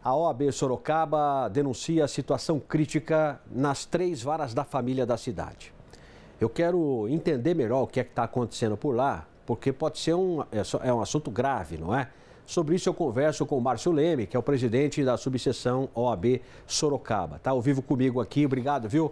A OAB Sorocaba denuncia a situação crítica nas 3 varas da família da cidade. Eu quero entender melhor o que é que está acontecendo por lá, porque pode ser um assunto grave, não é? Sobre isso eu converso com o Márcio Leme, que é o presidente da subseção OAB Sorocaba. Está ao vivo comigo aqui, obrigado, viu,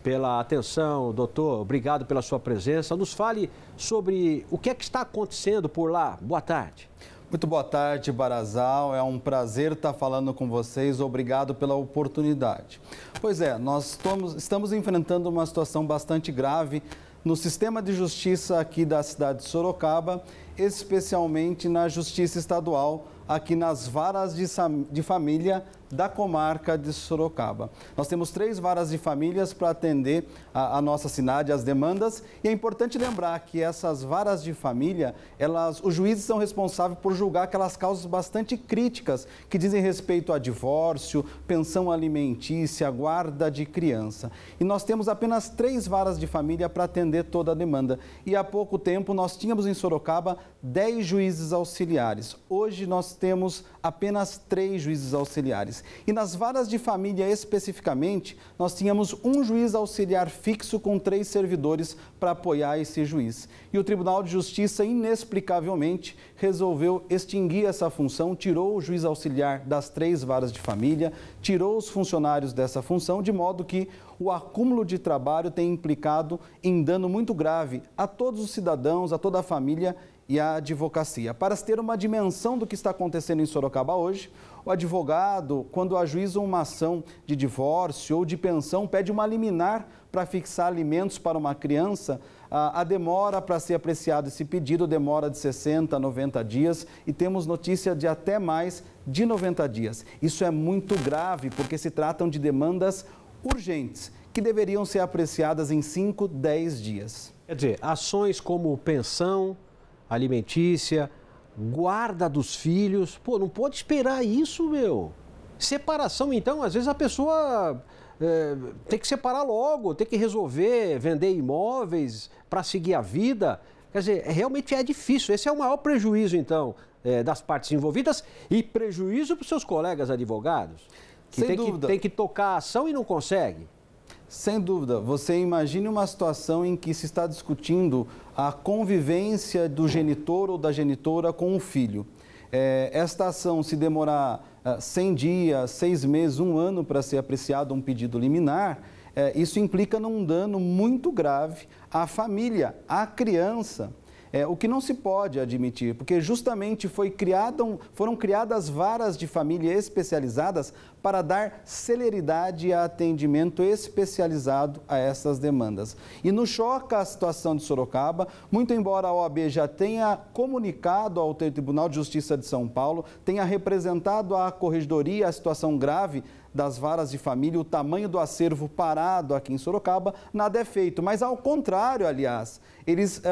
pela atenção, doutor, obrigado pela sua presença. Nos fale sobre o que é que está acontecendo por lá. Boa tarde. Muito boa tarde, Barazal. É um prazer estar falando com vocês. Obrigado pela oportunidade. Pois é, nós estamos enfrentando uma situação bastante grave no sistema de justiça aqui da cidade de Sorocaba, especialmente na justiça estadual, aqui nas varas de família da comarca de Sorocaba. Nós temos 3 varas de famílias para atender a nossa cidade, as demandas, e é importante lembrar que essas varas de família, os juízes são responsáveis por julgar aquelas causas bastante críticas que dizem respeito a divórcio, pensão alimentícia, guarda de criança. E nós temos apenas 3 varas de família para atender toda a demanda. E há pouco tempo nós tínhamos em Sorocaba 10 juízes auxiliares. Hoje nós temos apenas 3 juízes auxiliares. E nas varas de família especificamente, nós tínhamos um juiz auxiliar fixo com 3 servidores para apoiar esse juiz. E o Tribunal de Justiça, inexplicavelmente, resolveu extinguir essa função, tirou o juiz auxiliar das 3 varas de família, tirou os funcionários dessa função, de modo que o acúmulo de trabalho tem implicado em dano muito grave a todos os cidadãos, a toda a família e a advocacia. Para se ter uma dimensão do que está acontecendo em Sorocaba hoje, o advogado, quando ajuiza uma ação de divórcio ou de pensão, pede uma liminar para fixar alimentos para uma criança, a demora para ser apreciado esse pedido demora de 60 a 90 dias e temos notícia de até mais de 90 dias. Isso é muito grave porque se tratam de demandas urgentes que deveriam ser apreciadas em 5, 10 dias. Quer dizer, ações como pensão alimentícia, guarda dos filhos, pô, não pode esperar isso, meu. Separação, então, às vezes a pessoa tem que separar logo, tem que resolver, vender imóveis para seguir a vida. Quer dizer, realmente é difícil. Esse é o maior prejuízo, então, das partes envolvidas e prejuízo para os seus colegas advogados, que tem que tocar a ação e não consegue. Sem dúvida, você imagine uma situação em que se está discutindo a convivência do genitor ou da genitora com o filho. Esta ação, se demorar 100 dias, 6 meses, 1 ano para ser apreciado um pedido liminar, isso implica num dano muito grave à família, à criança. O que não se pode admitir, porque justamente foram criadas varas de família especializadas para dar celeridade e atendimento especializado a essas demandas. E nos choca a situação de Sorocaba, muito embora a OAB já tenha comunicado ao Tribunal de Justiça de São Paulo, tenha representado à Corregedoria a situação grave das varas de família, o tamanho do acervo parado aqui em Sorocaba, nada é feito. Mas, ao contrário, aliás, eles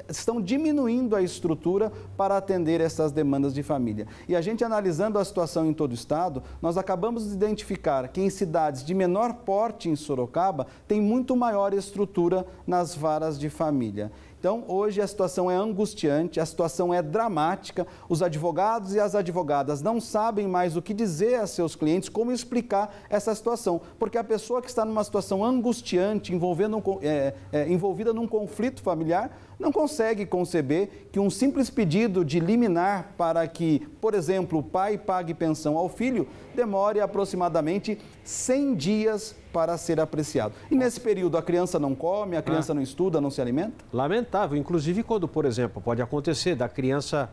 estão diminuindo a estrutura para atender essas demandas de família. E a gente, analisando a situação em todo o estado, nós acabamos de identificar que em cidades de menor porte em Sorocaba, tem muito maior estrutura nas varas de família. Então, hoje a situação é angustiante, a situação é dramática, os advogados e as advogadas não sabem mais o que dizer a seus clientes, como explicar essa situação, porque a pessoa que está numa situação angustiante, envolvida num conflito familiar, não consegue conceber que um simples pedido de liminar para que, por exemplo, o pai pague pensão ao filho, demore aproximadamente 100 dias para ser apreciado. E nesse período a criança não come, a criança não estuda, não se alimenta? Lamentável, inclusive quando, por exemplo, pode acontecer da criança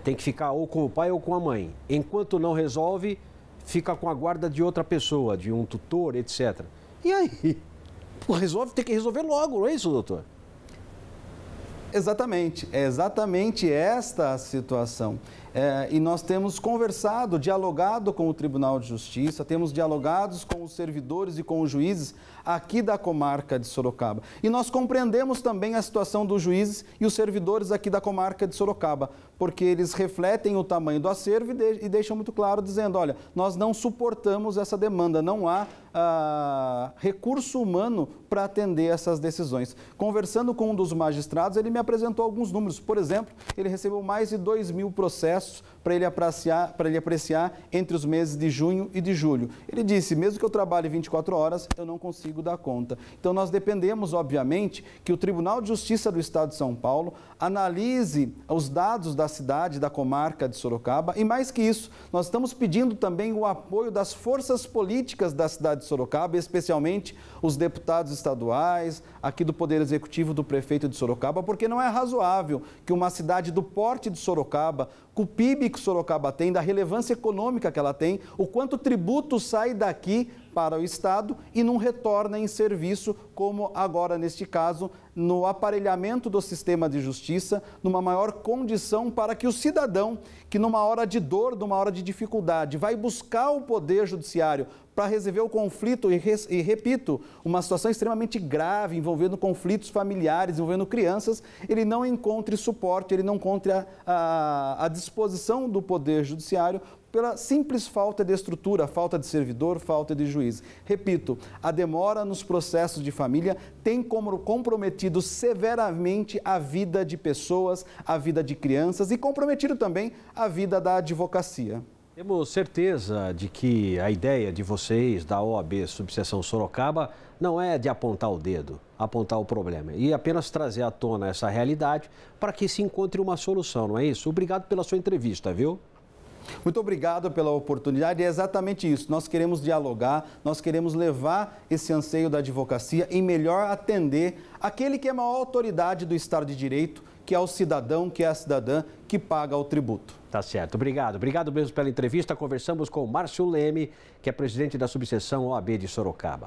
tem que ficar ou com o pai ou com a mãe. Enquanto não resolve, fica com a guarda de outra pessoa, de um tutor, etc. E aí? Tem que resolver logo, não é isso, doutor? Exatamente, é exatamente esta a situação. E nós temos conversado, dialogado com o Tribunal de Justiça, temos dialogados com os servidores e com os juízes aqui da comarca de Sorocaba. E nós compreendemos também a situação dos juízes e os servidores aqui da comarca de Sorocaba, porque eles refletem o tamanho do acervo e deixam muito claro dizendo, olha, nós não suportamos essa demanda, não há recurso humano para atender essas decisões. Conversando com um dos magistrados, ele me apresentou alguns números. Por exemplo, ele recebeu mais de 2.000 processos para ele apreciar entre os meses de junho e de julho. Ele disse, mesmo que eu trabalhe 24 horas, eu não consigo dar conta. Então nós dependemos, obviamente, que o Tribunal de Justiça do Estado de São Paulo analise os dados da cidade, da comarca de Sorocaba e mais que isso, nós estamos pedindo também o apoio das forças políticas da cidade de Sorocaba, especialmente os deputados estaduais, aqui do Poder Executivo do prefeito de Sorocaba, porque não é razoável que uma cidade do porte de Sorocaba, com o PIB que Sorocaba tem, da relevância econômica que ela tem, o quanto tributo sai daqui para o Estado e não retorna em serviço, como agora neste caso, no aparelhamento do sistema de justiça, numa maior condição para que o cidadão, que numa hora de dor, numa hora de dificuldade, vai buscar o Poder Judiciário para resolver o conflito e, repito, uma situação extremamente grave, envolvendo conflitos familiares, envolvendo crianças, ele não encontre suporte, ele não encontre a disposição do Poder Judiciário pela simples falta de estrutura, falta de servidor, falta de juiz. Repito, a demora nos processos de família tem comprometido severamente a vida de pessoas, a vida de crianças e comprometido também a vida da advocacia. Temos certeza de que a ideia de vocês, da OAB Subseção Sorocaba, não é de apontar o dedo, apontar o problema, e apenas trazer à tona essa realidade para que se encontre uma solução, não é isso? Obrigado pela sua entrevista, viu? Muito obrigado pela oportunidade, é exatamente isso, nós queremos dialogar, nós queremos levar esse anseio da advocacia e melhor atender aquele que é a maior autoridade do Estado de Direito, que é o cidadão, que é a cidadã que paga o tributo. Tá certo, obrigado. Obrigado mesmo pela entrevista. Conversamos com o Márcio Leme, que é presidente da subseção OAB de Sorocaba.